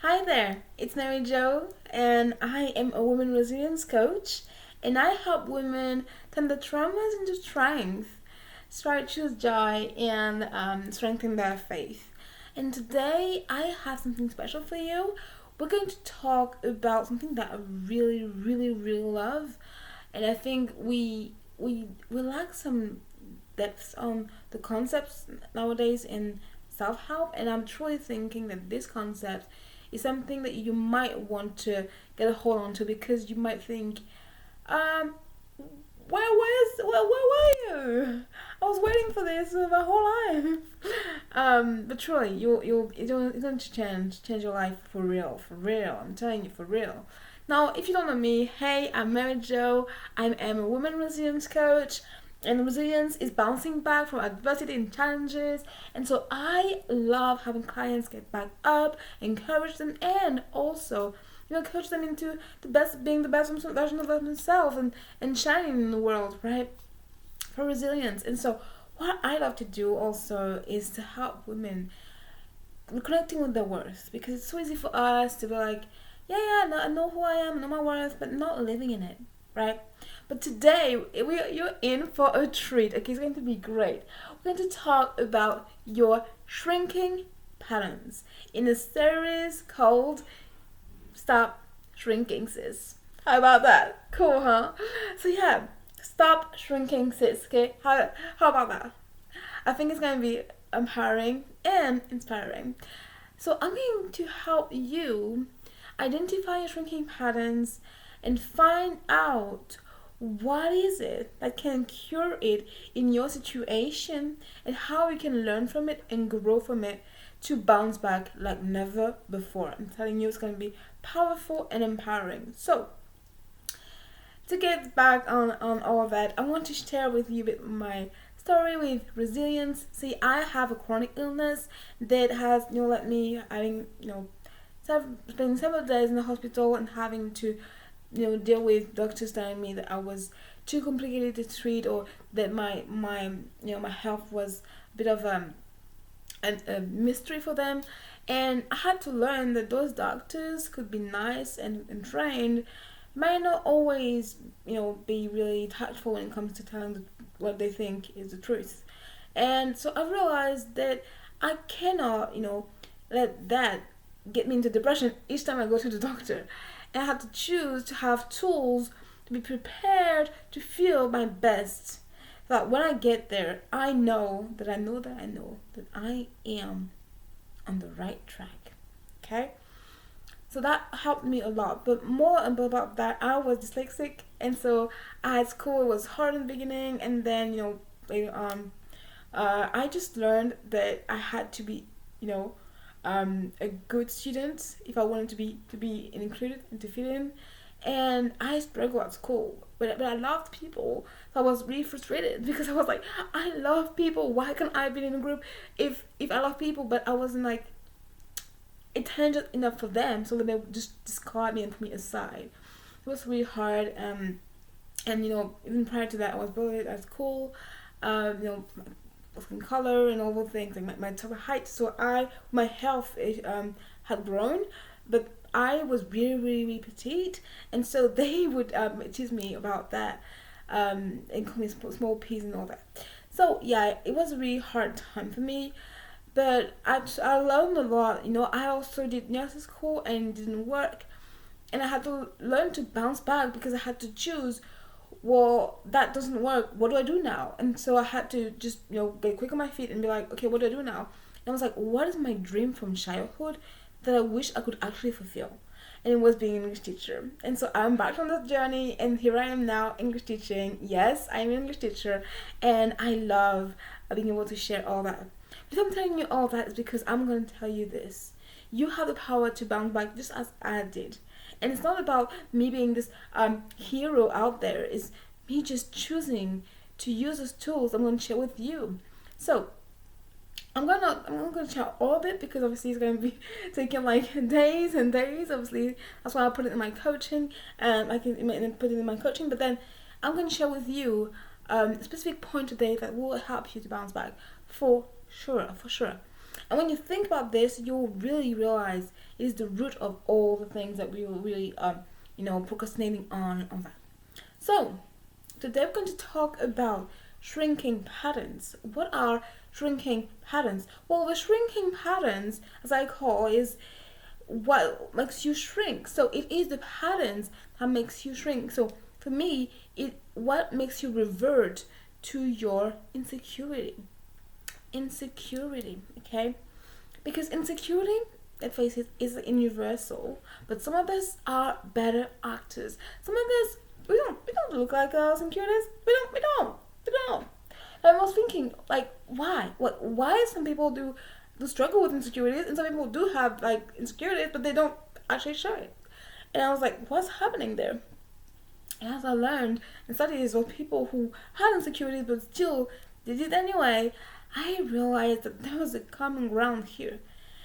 Hi there, it's Mary Jo, and I am a women resilience coach, and I help women turn their traumas into strength, start choose joy, and strengthen their faith. And today I have something special for you. We're going to talk about something that I really love, and I think we lack some depth on the concepts nowadays in self help, and I'm truly thinking that this concept is something that you might want to get a hold on to because you might think, um, where were you? I was waiting for this my whole life. But truly, it's going to change your life for real. I'm telling you, for real. Now, if you don't know me, hey, I'm Mary Jo. I am a women resilience coach, and resilience is bouncing back from adversity and challenges. And so I love having clients get back up, encourage them, and also coach them into being the best version of themselves and shining in the world, right? For resilience. And so what I love to do also is to help women connecting with their worth, because it's so easy for us to be like, yeah, no, I know who I am, I know my worth, but not living in it, right? But today you're in for a treat. Okay, it's going to be great. We're going to talk about your shrinking patterns in a series called Stop Shrinking Sis. How about that? Cool, huh? So yeah, stop shrinking sis. Okay, how about that? I think it's going to be empowering and inspiring. So I'm going to help you identify your shrinking patterns and find out what is it that can cure it in your situation and how you can learn from it and grow from it to bounce back like never before. I'm telling you, it's going to be powerful and empowering. So to get back on all of that, I want to share with you a bit my story with resilience. See, I have a chronic illness that has led me having spending several days in the hospital and having to deal with doctors telling me that I was too complicated to treat, or that my health was a bit of a mystery for them. And I had to learn that those doctors could be nice and trained, might not always be really tactful when it comes to telling what they think is the truth. And so I realized that I cannot let that get me into depression each time I go to the doctor. And I have to choose to have tools to be prepared to feel my best. So that when I get there, I know that I know that I know that I am on the right track. Okay? So that helped me a lot. But more about that, I was dyslexic, and so at school it was hard in the beginning, and then later on, I just learned that I had to be a good student if I wanted to be included and to fit in. And I struggled at school, but I loved people. So I was really frustrated because I was like, I love people. Why can't I be in a group if I love people? But I wasn't like intelligent enough for them, so that they would just discard me and put me aside. It was really hard. And even prior to that, I was bullied at school. Skin color and all those things, like my total height. So my health had grown, but I was really petite, and so they would tease me about that, and call me small peas and all that. So yeah, it was a really hard time for me, but I learned a lot. I also did nursing school and it didn't work, and I had to learn to bounce back because I had to choose, well, that doesn't work. What do I do now? And so I had to just, get quick on my feet and be like, okay, what do I do now? And I was like, what is my dream from childhood that I wish I could actually fulfill? And it was being an English teacher. And so I'm back on that journey, and here I am now, English teaching. Yes, I'm an English teacher, and I love being able to share all that. But I'm telling you all that is because I'm going to tell you this. You have the power to bounce back just as I did. And it's not about me being this hero out there. It's me just choosing to use those tools I'm going to share with you. So I'm gonna share all of it because obviously it's gonna be taking like days and days. Obviously that's why I put it in my coaching, and I can put it in my coaching. But then I'm gonna share with you a specific point today that will help you to bounce back for sure. And when you think about this, you'll really realize it is the root of all the things that we were really, procrastinating on that. So, today we're going to talk about shrinking patterns. What are shrinking patterns? Well, the shrinking patterns, as I call, is what makes you shrink. So it is the patterns that makes you shrink. So for me, it what makes you revert to your insecurity. Insecurity, okay? Because insecurity, let's face it, is universal. But some of us are better actors. Some of us we don't look like insecurities. We don't. And I was thinking, like, why? Why some people do struggle with insecurities, and some people do have like insecurities, but they don't actually show it. And I was like, what's happening there? And as I learned and studied with people who had insecurities but still did it anyway, I realized that there was a common ground here.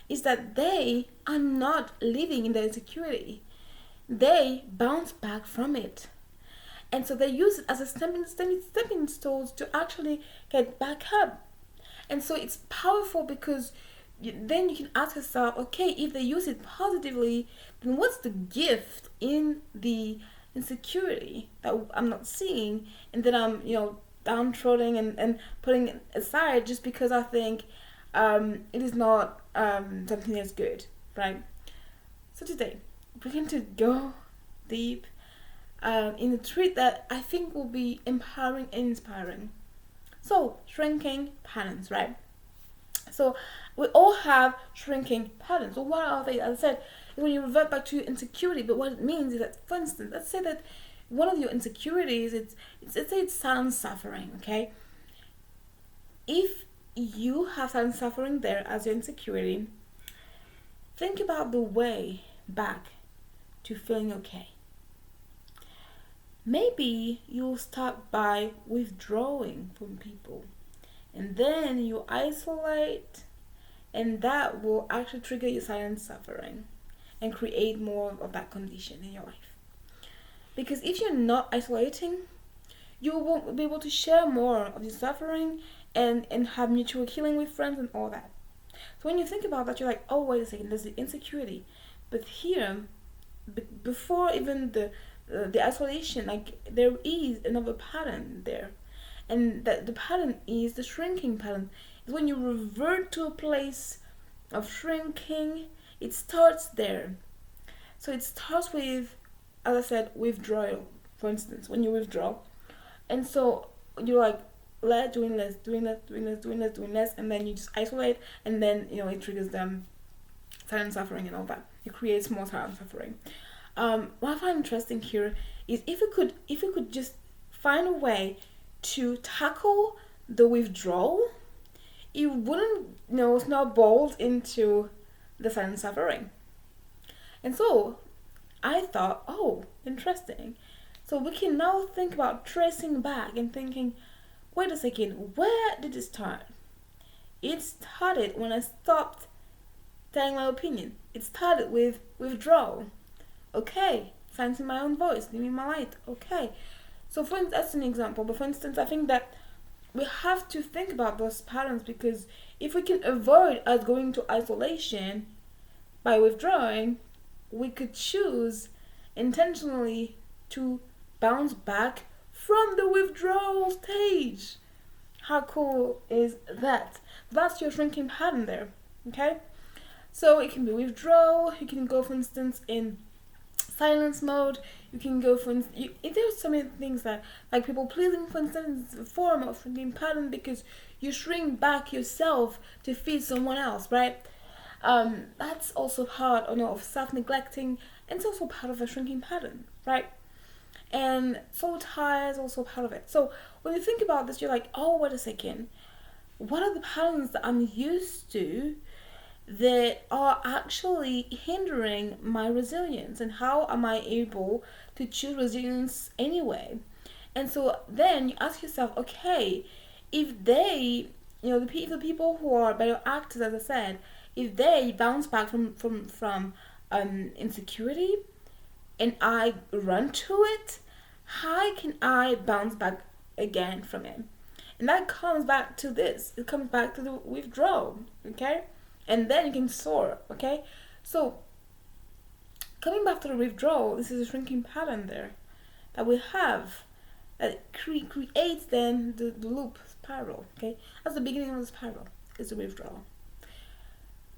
Is that they are not living in their insecurity. They bounce back from it. And so they use it as a stepping stones to actually get back up. And so it's powerful because then you can ask yourself, okay, if they use it positively, then what's the gift in the insecurity that I'm not seeing and that I'm, downtrodden and putting aside just because I think it is not something that's good, right? So today, we're going to go deep in a treat that I think will be empowering and inspiring. So, shrinking patterns, right? So, we all have shrinking patterns. So, what are they? As I said, when you revert back to your insecurity, but what it means is that, for instance, let's say that one of your insecurities, let's say it's silent suffering, okay? If you have silent suffering there as your insecurity, think about the way back to feeling okay. Maybe you'll start by withdrawing from people, and then you isolate, and that will actually trigger your silent suffering and create more of that condition in your life. Because if you're not isolating, you won't be able to share more of your suffering and have mutual healing with friends and all that. So when you think about that, you're like, oh, wait a second, there's the insecurity. But here, before even the isolation, like, there is another pattern there. And that the pattern is the shrinking pattern. It's when you revert to a place of shrinking, it starts there. So it starts with, as I said, withdrawal, for instance, when you withdraw. And so you're like, doing less, and then you just isolate, and then, it triggers them silent suffering and all that. It creates more silent suffering. What I find interesting here is if we could just find a way to tackle the withdrawal, it wouldn't, snowball into the silent suffering. And so I thought, oh, interesting. So we can now think about tracing back and thinking, wait a second, where did it start? It started when I stopped telling my opinion. It started with withdrawal. Okay, silencing my own voice, dimming my light. Okay. So that's an example. But for instance, I think that we have to think about those patterns, because if we can avoid us going to isolation by withdrawing, we could choose intentionally to bounce back from the withdrawal stage. How cool is that? That's your shrinking pattern there, okay? So it can be withdrawal. You can go, for instance, in silence mode. You can go, for instance, there's so many things that, like people pleasing, for instance, is a form of shrinking pattern, because you shrink back yourself to feed someone else, right? That's also part of self-neglecting, and it's also part of a shrinking pattern, right? And soul tie is also part of it. So when you think about this, you're like, oh, wait a second, what are the patterns that I'm used to that are actually hindering my resilience, and how am I able to choose resilience anyway? And so then you ask yourself, okay, if they, the people who are better actors, as I said, if they bounce back from insecurity, and I run to it, how can I bounce back again from it? And that comes back to this. It comes back to the withdrawal, okay? and then you can soar. Okay, so coming back to the withdrawal, this is a shrinking pattern there that we have that creates then the loop spiral. Okay, that's the beginning of the spiral. Is the withdrawal.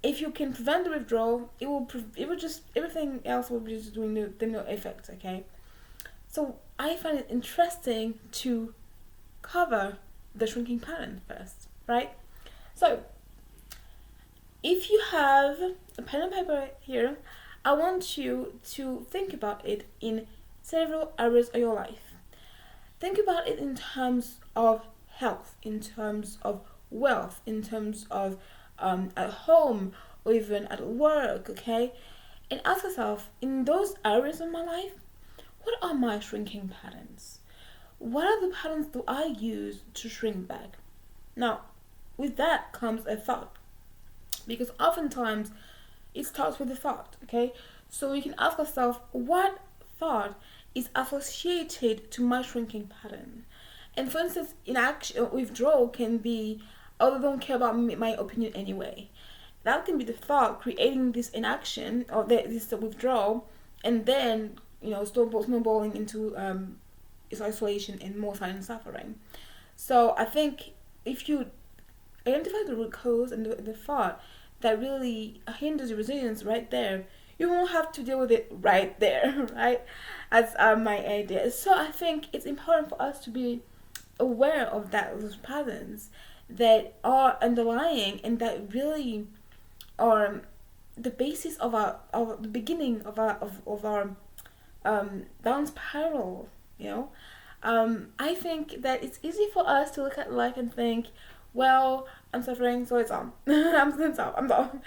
If you can prevent the withdrawal, it will just everything else will be just doing the no effect. Okay, so I find it interesting to cover the shrinking pattern first, right? So if you have a pen and paper here, I want you to think about it in several areas of your life. Think about it in terms of health, in terms of wealth, in terms of at home or even at work, okay? And ask yourself, in those areas of my life, what are my shrinking patterns? What are the patterns do I use to shrink back? Now, with that comes a thought, because oftentimes it starts with a thought, okay? So we can ask ourselves, what thought is associated to my shrinking pattern? And for instance, in action, withdrawal can be, oh, they don't care about my opinion anyway. That can be the thought creating this inaction or this withdrawal, and then snowballing into isolation and more silent suffering. So I think if you identify the root cause and the thought that really hinders your resilience right there, you won't have to deal with it right there, right? As my idea. So I think it's important for us to be aware of those patterns that are underlying and that really are the basis of the beginning of our down spiral. I think that it's easy for us to look at life and think, well, I'm suffering, so it's on. I'm done.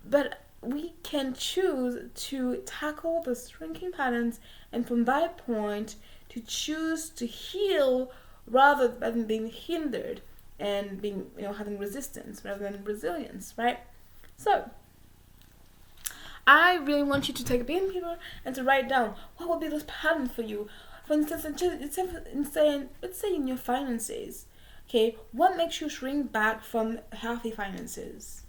But we can choose to tackle the shrinking patterns, and from that point, to choose to heal rather than being hindered and being, having resistance rather than resilience, right? So, I really want you to take a pen and paper and to write down what will be those patterns for you. For instance, let's say in your finances, okay, what makes you shrink back from healthy finances?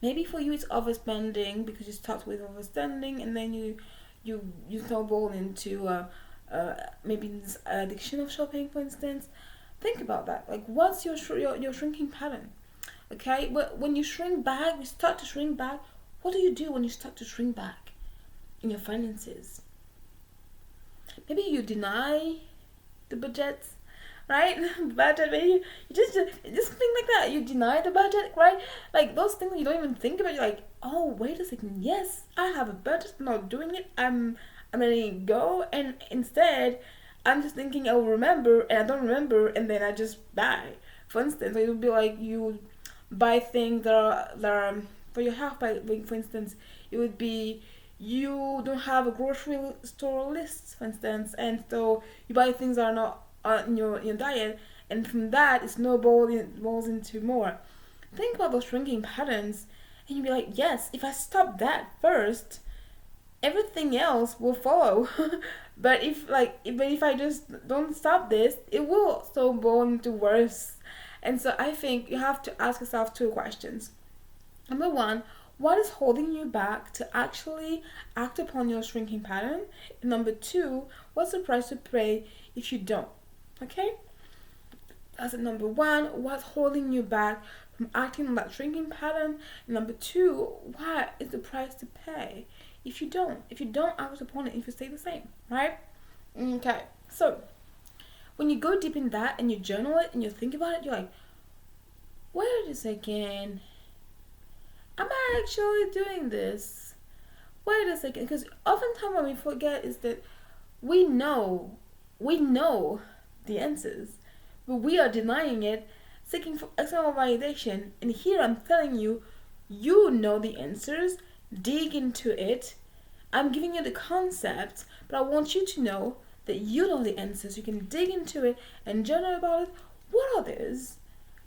Maybe for you it's overspending because you start with overspending and then you snowball into maybe this addiction of shopping, for instance. Think about that. Like, what's your shrinking pattern? Okay, when you shrink back, you start to shrink back. What do you do when you start to shrink back in your finances? Maybe you deny the budget, right? Budget, maybe you just think like that. You deny the budget, right? Like those things you don't even think about. You're like, oh, wait a second. Yes, I have a budget. I'm not doing it. I'm letting it go, and instead, I'm just thinking I'll remember, and I don't remember, and then I just buy. For instance, it would be like you buy things that are for your health. For instance, it would be you don't have a grocery store list, for instance, and so you buy things that are not in your diet, and from that it snowballs into more. Think about those shrinking patterns, and you'll be like, yes, if I stop that first, everything else will follow. but if I just don't stop this, it will snowball into worse. And so I think you have to ask yourself two questions. Number one, what is holding you back to actually act upon your shrinking pattern? And number two, what's the price to pay if you don't? Okay? That's number one, what's holding you back from acting on that shrinking pattern? And number two, what is the price to pay if you don't act upon it, if you stay the same, right? Okay, so when you go deep in that and you journal it and you think about it, you're like, wait a second, am I actually doing this? Wait a second, because oftentimes what we forget is that we know the answers, but we are denying it, seeking for external validation. And here I'm telling you, you know the answers, dig into it. I'm giving you the concept, but I want you to know that you know the answers. You can dig into it and journal about it. What are those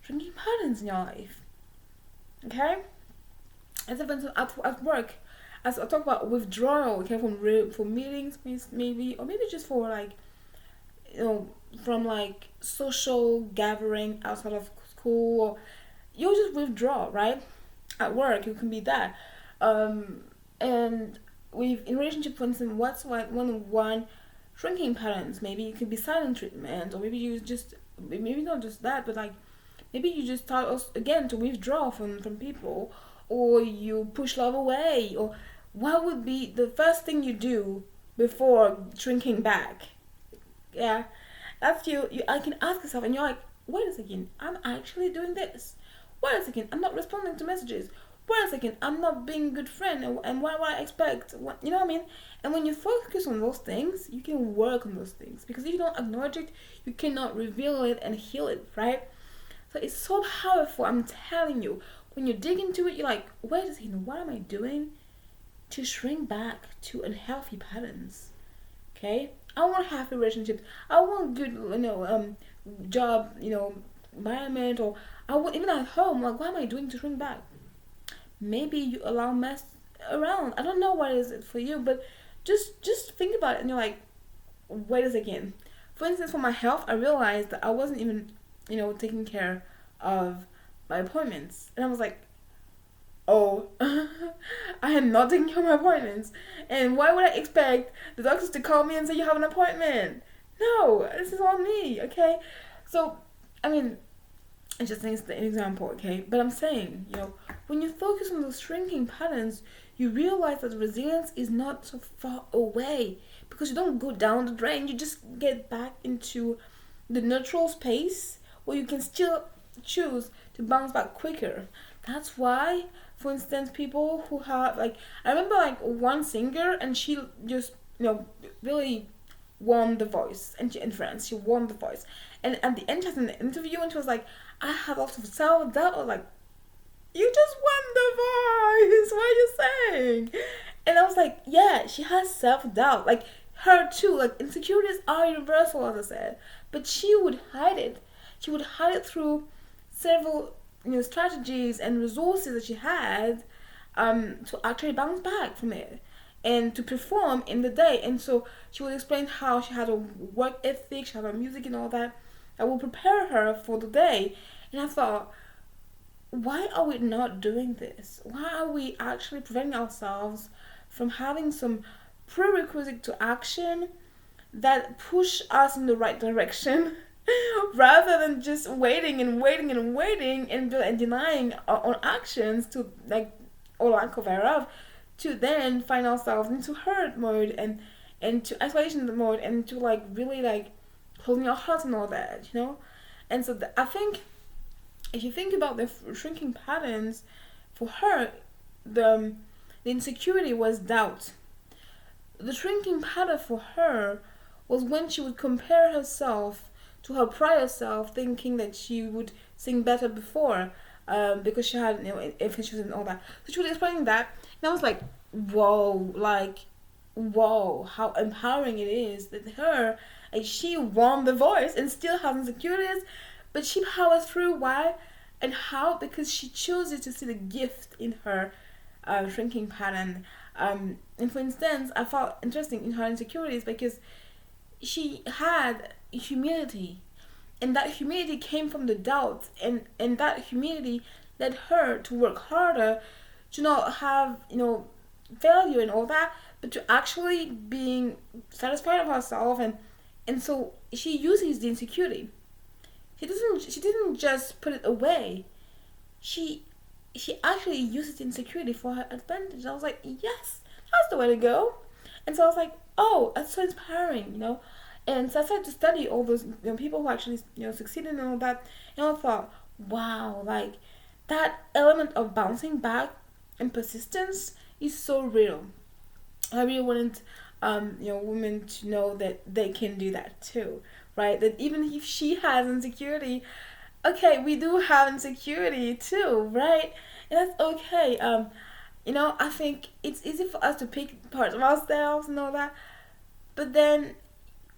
shrinking patterns in your life? Okay? As if at work, as I talk about withdrawal, okay, from meetings, maybe, or maybe just for like, from like social gathering outside of school, or you just withdraw, right? at work, it can be that. Um, and with in relationship, for instance, what's like one shrinking patterns? Maybe it could be silent treatment, or maybe you just maybe not just that, but like maybe you just start again to withdraw from people, or you push love away, or what would be the first thing you do before shrinking back? Yeah, that's you. I can ask yourself, and you're like, wait a second, I'm actually doing this. Wait a second, I'm not responding to messages. Wait a second, I'm not being a good friend, and what do I expect? What, you know what I mean? And when you focus on those things, you can work on those things. Because if you don't acknowledge it, you cannot reveal it and heal it, right? So it's so powerful, I'm telling you. When you dig into it, you're like, wait a second, what am I doing to shrink back to unhealthy patterns? Okay? I want happy relationships. I want good, job, environment, or I want even at home. Like, what am I doing to shrink back? Maybe you allow mess around. I don't know what is it for you, but just think about it, and you're like, wait a second. For instance, for my health, I realized that I wasn't even, taking care of my appointments, and I was like, oh, I am not taking care of my appointments. And why would I expect the doctors to call me and say you have an appointment? No, this is on me, okay? So, I mean, I just think it's an example, okay? But I'm saying, when you focus on those shrinking patterns, you realize that resilience is not so far away, because you don't go down the drain, you just get back into the neutral space where you can still choose to bounce back quicker. That's why, for instance, people who have I remember one singer, and she just really won the voice, and in France she won the voice, and at the end she had an interview, and she was like, I have lots of self-doubt. I was like, you just won the voice, what are you saying? And I was like, yeah, she has self-doubt, like her too, like insecurities are universal, as I said, but she would hide it. She would hide it through several strategies and resources that she had, to actually bounce back from it and to perform in the day. And so she would explain how she had a work ethic, she had her music and all that will prepare her for the day. And I thought, why are we not doing this? Why are we actually preventing ourselves from having some prerequisite to action that push us in the right direction rather than just waiting and waiting and waiting and denying on actions to or lack of thereof, to then find ourselves into hurt mode and to isolation mode, and to really closing our hearts and all that. And so I think if you think about the shrinking patterns, for her, the insecurity was doubt. The shrinking pattern for her was when she would compare herself to her prior self, thinking that she would sing better before, because she had issues and all that. So she was explaining that, and I was like, whoa, how empowering it is that she won the voice and still has insecurities, but she powers through. Why? And how? Because she chooses to see the gift in her shrinking pattern. And for instance, I found interesting in her insecurities because she had humility, and that humility came from the doubt, and that humility led her to work harder, to not have failure and all that, but to actually being satisfied of herself, and so she uses the insecurity. She didn't just put it away. She actually uses the insecurity for her advantage. I was like, yes, that's the way to go. And so I was like, oh, that's so inspiring. And so I started to study all those people who actually succeeded and all that, and I thought, wow, that element of bouncing back and persistence is so real. I really wanted women to know that they can do that too, right? That even if she has insecurity, okay, we do have insecurity too, right? And that's okay. I think it's easy for us to pick parts of ourselves and all that, but then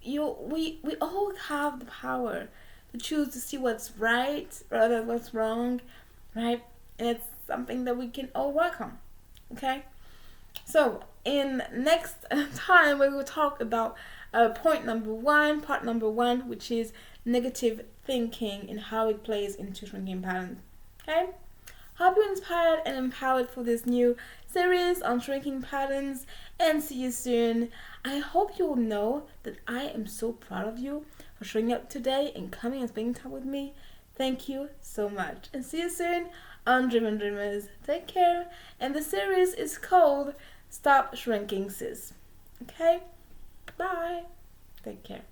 we all have the power to choose to see what's right rather than what's wrong, right? And it's something that we can all work on. Okay? So in next time we will talk about part number one, which is negative thinking and how it plays into shrinking patterns. Okay? Hope you're inspired and empowered for this new series on shrinking patterns, and see you soon. I hope you'll know that I am so proud of you for showing up today and coming and spending time with me. Thank you so much. And see you soon on Driven Dreamers. Take care. And the series is called Stop Shrinking Sis. Okay? Bye. Take care.